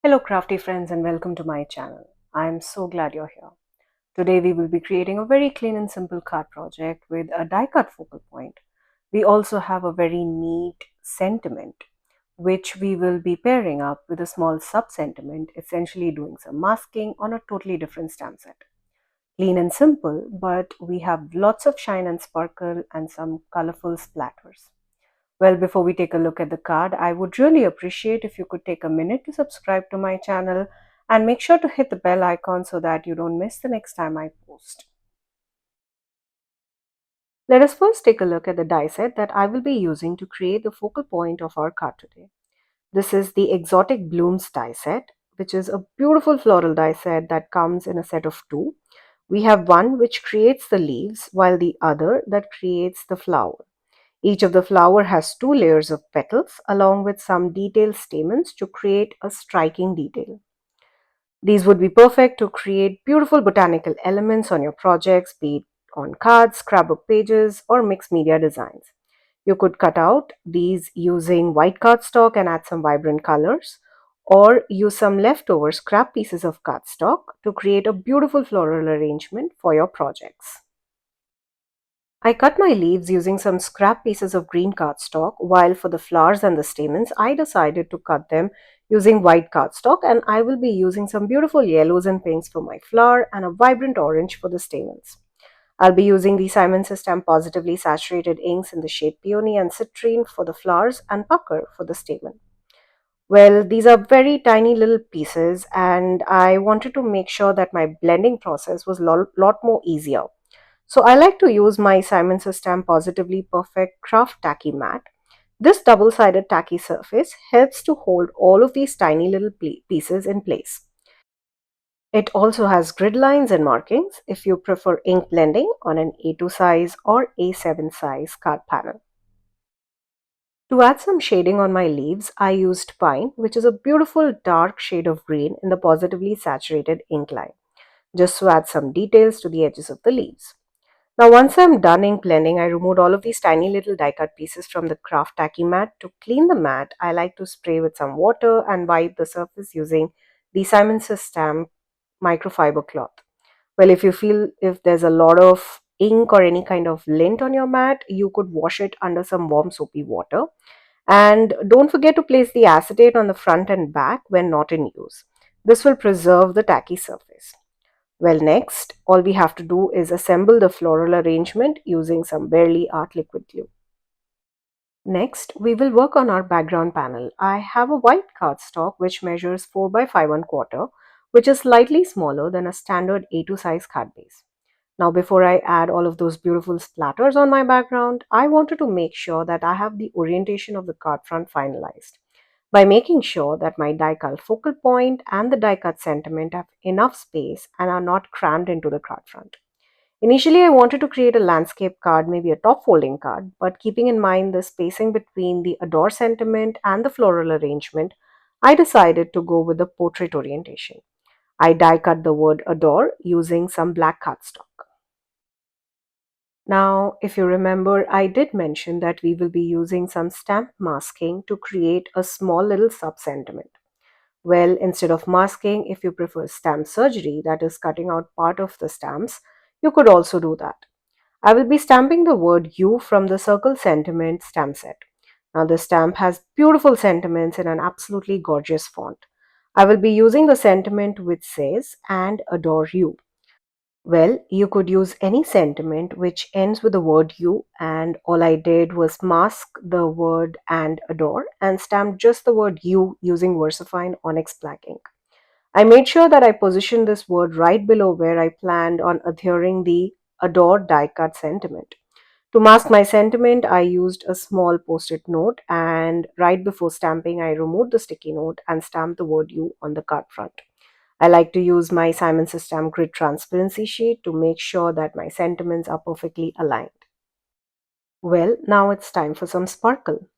Hello crafty friends and welcome to my channel. I am so glad you're here. Today we will be creating a very clean and simple card project with a die cut focal point. We also have a very neat sentiment which we will be pairing up with a small sub sentiment, essentially doing some masking on a totally different stamp set. Clean and simple, but we have lots of shine and sparkle and some colorful splatters. Well, before we take a look at the card, I would really appreciate if you could take a minute to subscribe to my channel and make sure to hit the bell icon so that you don't miss the next time I post. Let us first take a look at the die set that I will be using to create the focal point of our card today. This is the Exotic Blooms die set, which is a beautiful floral die set that comes in a set of two. We have one which creates the leaves while the other that creates the flower. Each of the flower has two layers of petals along with some detailed stamens to create a striking detail. These would be perfect to create beautiful botanical elements on your projects, be it on cards, scrapbook pages, or mixed media designs. You could cut out these using white cardstock and add some vibrant colors, or use some leftover scrap pieces of cardstock to create a beautiful floral arrangement for your projects. I cut my leaves using some scrap pieces of green cardstock, while for the flowers and the stamens, I decided to cut them using white cardstock, and I will be using some beautiful yellows and pinks for my flower and a vibrant orange for the stamens. I'll be using the Simon Says Positively Saturated inks in the shade Peony and CITRINE for the flowers and Pucker for the stamen. Well, these are very tiny little pieces, and I wanted to make sure that my blending process was a lot more easier. So I like to use my Simon Says Positively Perfect Craft Tacky Mat. This double-sided tacky surface helps to hold all of these tiny little pieces in place. It also has grid lines and markings if you prefer ink blending on an A2 size or A7 size card panel. To add some shading on my leaves, I used pine, which is a beautiful dark shade of green in the positively saturated ink line, just to add some details to the edges of the leaves. Now once I'm done ink blending, I removed all of these tiny little die cut pieces from the craft tacky mat. To clean the mat, I like to spray with some water and wipe the surface using the Simon Says Stamp microfiber cloth. Well, if you feel if there's a lot of ink or any kind of lint on your mat, you could wash it under some warm soapy water. And don't forget to place the acetate on the front and back when not in use. This will preserve the tacky surface. Well, next, all we have to do is assemble the floral arrangement using some Barely Art liquid glue. Next, we will work on our background panel. I have a white cardstock which measures 4 by 5 1/4, which is slightly smaller than a standard A2 size card base. Now, before I add all of those beautiful splatters on my background, I wanted to make sure that I have the orientation of the card front finalized by making sure that my die cut focal point and the die cut sentiment have enough space and are not crammed into the card front. Initially, I wanted to create a landscape card, maybe a top folding card, but keeping in mind the spacing between the adore sentiment and the floral arrangement, I decided to go with the portrait orientation. I die cut the word adore using some black cardstock. Now, if you remember, I did mention that we will be using some stamp masking to create a small little sub-sentiment. Well, instead of masking, if you prefer stamp surgery, that is cutting out part of the stamps, you could also do that. I will be stamping the word you from the circle sentiment stamp set. Now, the stamp has beautiful sentiments in an absolutely gorgeous font. I will be using the sentiment which says, and adore you. Well, you could use any sentiment which ends with the word you, and all I did was mask the word and adore and stamp just the word you using VersaFine ONYX black ink. I made sure that I positioned this word right below where I planned on adhering the adore die cut sentiment. To mask my sentiment, I used a small post-it note, and right before stamping, I removed the sticky note and stamped the word you on the card front. I like to use my Simon Says grid transparency sheet to make sure that my sentiments are perfectly aligned. Well, now it's time for some sparkle.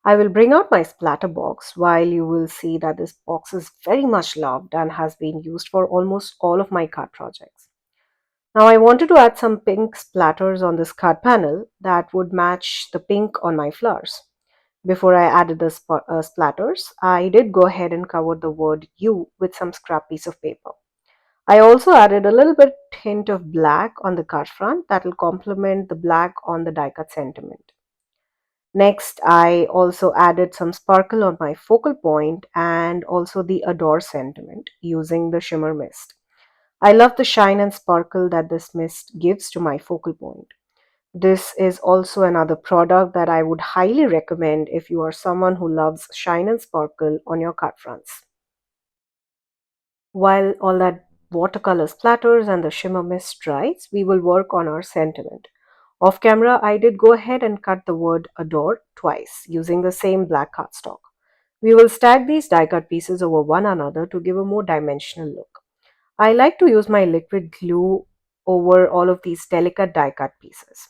I will bring out my splatter box while you will see that this box is very much loved and has been used for almost all of my card projects. Now I wanted to add some pink splatters on this card panel that would match the pink on my flowers. Before I added the splatters, I did go ahead and cover the word U with some scrap piece of paper. I also added a little bit hint of black on the card front that will complement the black on the die cut sentiment. Next, I also added some sparkle on my focal point and also the adore sentiment using the shimmer mist. I love the shine and sparkle that this mist gives to my focal point. This is also another product that I would highly recommend if you are someone who loves shine and sparkle on your card fronts. While all that watercolor splatters and the shimmer mist dries, we will work on our sentiment. Off camera, I did go ahead and cut the word adore twice using the same black cardstock. We will stack these die cut pieces over one another to give a more dimensional look. I like to use my liquid glue over all of these delicate die cut pieces.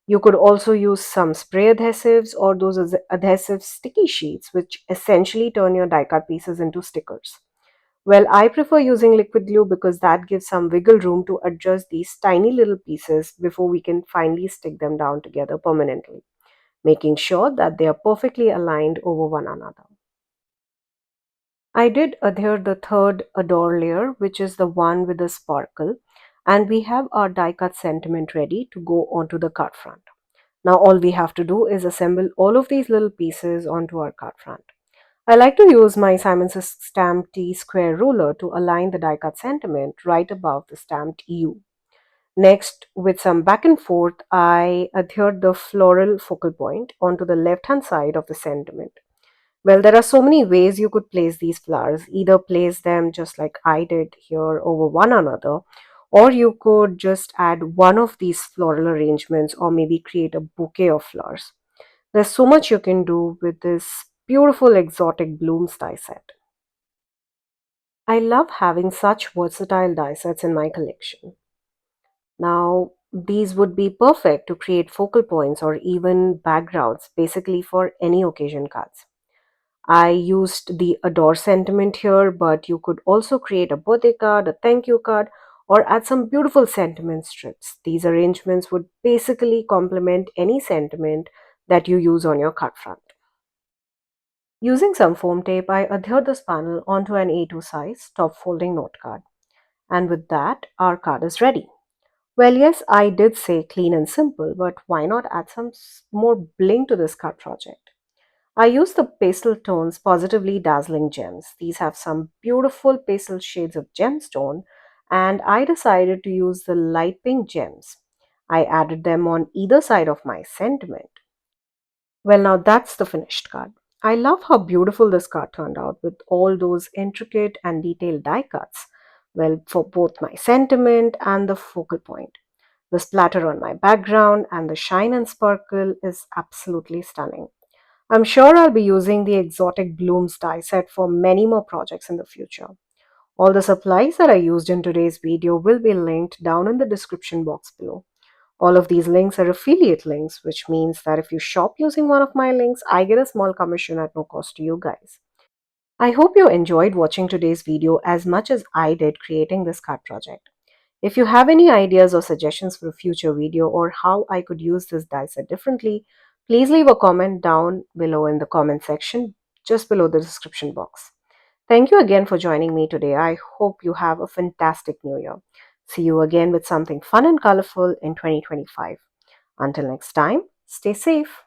You could also use some spray adhesives or those adhesive sticky sheets, which essentially turn your die cut pieces into stickers. Well, I prefer using liquid glue because that gives some wiggle room to adjust these tiny little pieces before we can finally stick them down together permanently, making sure that they are perfectly aligned over one another. I did adhere the third adore layer, which is the one with the sparkle, and we have our die cut sentiment ready to go onto the card front. Now all we have to do is assemble all of these little pieces onto our card front. I like to use my Simon's stamped T square ruler to align the die cut sentiment right above the stamped U. Next, with some back and forth, I adhered the floral focal point onto the left hand side of the sentiment. Well, there are so many ways you could place these flowers. Either place them just like I did here over one another, or you could just add one of these floral arrangements, or maybe create a bouquet of flowers. There's so much you can do with this beautiful exotic blooms die set. I love having such versatile die sets in my collection. Now, these would be perfect to create focal points or even backgrounds, basically for any occasion cards. I used the adore sentiment here, but you could also create a birthday card, a thank you card, or add some beautiful sentiment strips. These arrangements would basically complement any sentiment that you use on your card front. Using some foam tape, I adhered this panel onto an A2 size top folding note card. And with that, our card is ready. Well, yes, I did say clean and simple, but why not add some more bling to this card project? I used the pastel tones Positively Dazzling gems. These have some beautiful pastel shades of gemstone, and I decided to use the light pink gems. I added them on either side of my sentiment. Well, now that's the finished card. I love how beautiful this card turned out with all those intricate and detailed die cuts. Well, for both my sentiment and the focal point. The splatter on my background and the shine and sparkle is absolutely stunning. I'm sure I'll be using the exotic blooms die set for many more projects in the future. All the supplies that I used in today's video will be linked down in the description box below. All of these links are affiliate links, which means that if you shop using one of my links, I get a small commission at no cost to you guys. I hope you enjoyed watching today's video as much as I did creating this card project. If you have any ideas or suggestions for a future video or how I could use this die set differently, please leave a comment down below in the comment section just below the description box. Thank you again for joining me today. I hope you have a fantastic new year. See you again with something fun and colorful in 2025. Until next time, stay safe.